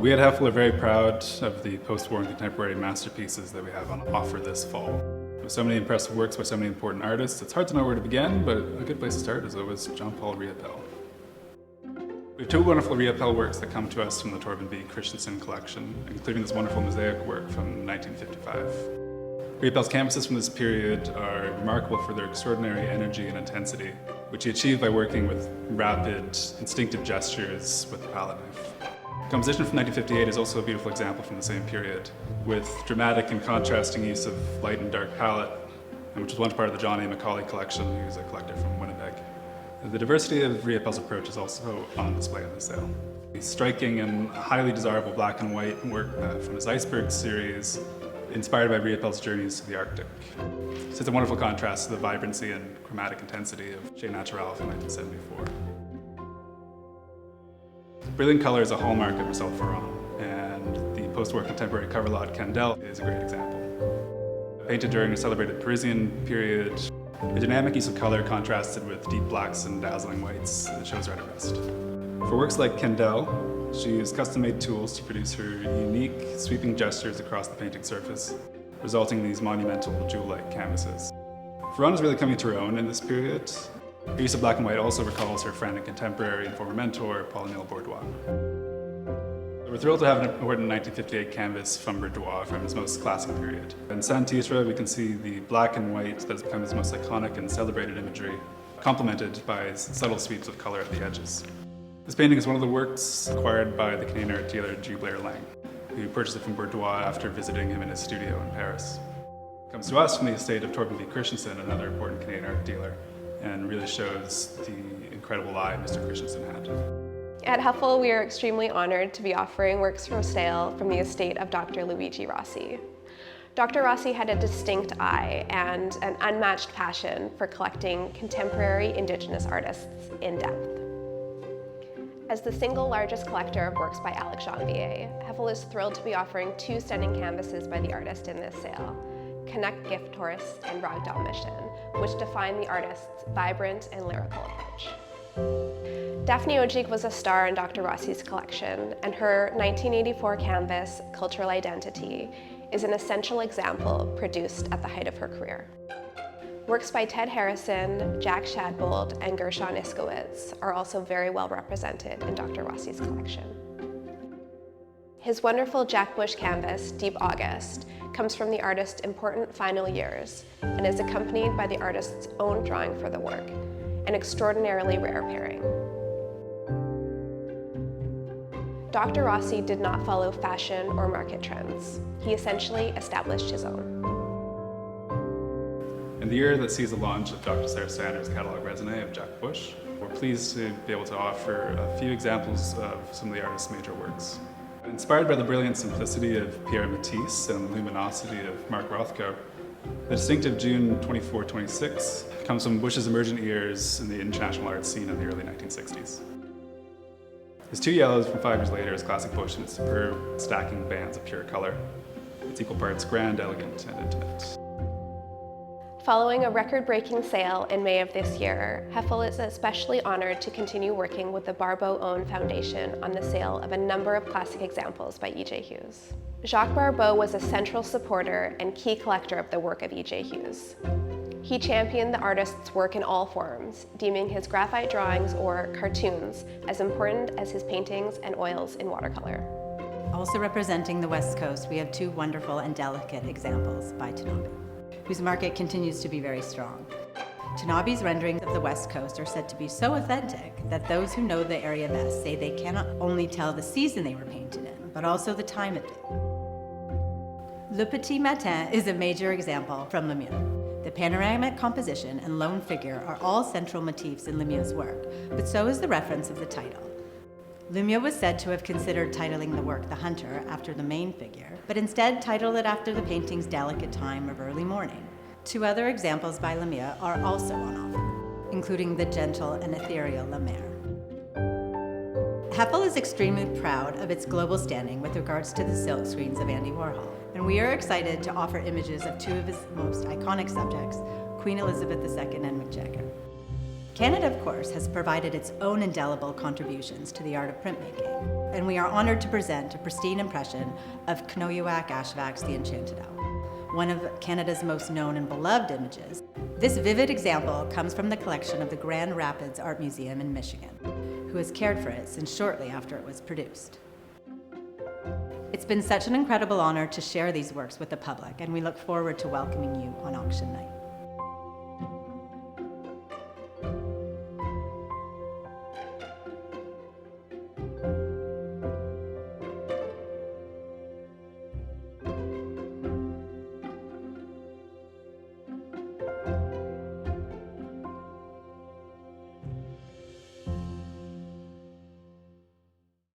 We at Heffel are very proud of the post-war and contemporary masterpieces that we have on offer this fall. With so many impressive works by so many important artists, it's hard to know where to begin, but a good place to start is always Paul Riopelle. We have two wonderful Riopelle works that come to us from the Torben B. Christensen collection, including this wonderful mosaic work from 1955. Riopelle's canvases from this period are remarkable for their extraordinary energy and intensity, which he achieved by working with rapid, instinctive gestures with the palette knife. The composition from 1958 is also a beautiful example from the same period, with dramatic and contrasting use of light and dark palette, and which was once part of the John A. Macaulay collection, who's a collector from Winnipeg. The diversity of Riopelle's approach is also on display in this sale. The striking and highly desirable black and white work from his Iceberg series, inspired by Riopelle's journeys to the Arctic. So it's a wonderful contrast to the vibrancy and chromatic intensity of Chez Naturel from 1974. Brilliant color is a hallmark of Marcel Ferrand, and the post-war contemporary cover lot Candel is a great example. Painted during a celebrated Parisian period, the dynamic use of color contrasted with deep blacks and dazzling whites that shows her at her best. For works like Candel, she used custom-made tools to produce her unique, sweeping gestures across the painting surface, resulting in these monumental, jewel-like canvases. Ferrand is really coming to her own in this period. Her use of black and white also recalls her friend and contemporary and former mentor, Paul-Émile Bourdois. We're thrilled to have an important 1958 canvas from Bourdois from his most classic period. In Saint-Titre, we can see the black and white that has become his most iconic and celebrated imagery, complemented by subtle sweeps of color at the edges. This painting is one of the works acquired by the Canadian art dealer G. Blair Lang, who purchased it from Bourdois after visiting him in his studio in Paris. It comes to us from the estate of Torben B. Christensen, another important Canadian art dealer, and really shows the incredible eye Mr. Christensen had. At Heffel, we are extremely honored to be offering works for sale from the estate of Dr. Luigi Rossi. Dr. Rossi had a distinct eye and an unmatched passion for collecting contemporary Indigenous artists in depth. As the single largest collector of works by Alex Janvier, Heffel is thrilled to be offering two stunning canvases by the artist in this sale, Canuck Gift Tourist and Ragdoll Mission, which define the artist's vibrant and lyrical approach. Daphne Ojik was a star in Dr. Rossi's collection, and her 1984 canvas, Cultural Identity, is an essential example produced at the height of her career. Works by Ted Harrison, Jack Shadbolt, and Gershon Iskowitz are also very well represented in Dr. Rossi's collection. His wonderful Jack Bush canvas, Deep August, comes from the artist's important final years and is accompanied by the artist's own drawing for the work, an extraordinarily rare pairing. Dr. Rossi did not follow fashion or market trends. He essentially established his own. In the year that sees the launch of Dr. Sarah Sanders' catalog raisonné of Jack Bush, we're pleased to be able to offer a few examples of some of the artist's major works. Inspired by the brilliant simplicity of Pierre Matisse and the luminosity of Mark Rothko, the distinctive June 24-26 comes from Bush's emergent years in the international art scene of the early 1960s. His two yellows from 5 years later is classic Bush in its superb stacking bands of pure color. It's equal parts grand, elegant, and intimate. Following a record-breaking sale in May of this year, Heffel is especially honored to continue working with the Barbeau-owned Foundation on the sale of a number of classic examples by E.J. Hughes. Jacques Barbeau was a central supporter and key collector of the work of E.J. Hughes. He championed the artist's work in all forms, deeming his graphite drawings or cartoons as important as his paintings and oils in watercolor. Also representing the West Coast, we have two wonderful and delicate examples by Tanabe, whose market continues to be very strong. Tanabe's renderings of the West Coast are said to be so authentic that those who know the area best say they cannot only tell the season they were painted in, but also the time of day. Le Petit Matin is a major example from Lemieux. The panoramic composition and lone figure are all central motifs in Lemieux's work, but so is the reference of the title. Lemieux was said to have considered titling the work The Hunter after the main figure, but instead titled it after the painting's delicate time of early morning. Two other examples by Lemieux are also on offer, including the gentle and ethereal La Mer. Heffel is extremely proud of its global standing with regards to the silk screens of Andy Warhol, and we are excited to offer images of two of his most iconic subjects, Queen Elizabeth II and Mick Jagger. Canada, of course, has provided its own indelible contributions to the art of printmaking, and we are honored to present a pristine impression of Knoyuak Ashvak's The Enchanted Owl, one of Canada's most known and beloved images. This vivid example comes from the collection of the Grand Rapids Art Museum in Michigan, who has cared for it since shortly after it was produced. It's been such an incredible honor to share these works with the public, and we look forward to welcoming you on auction night.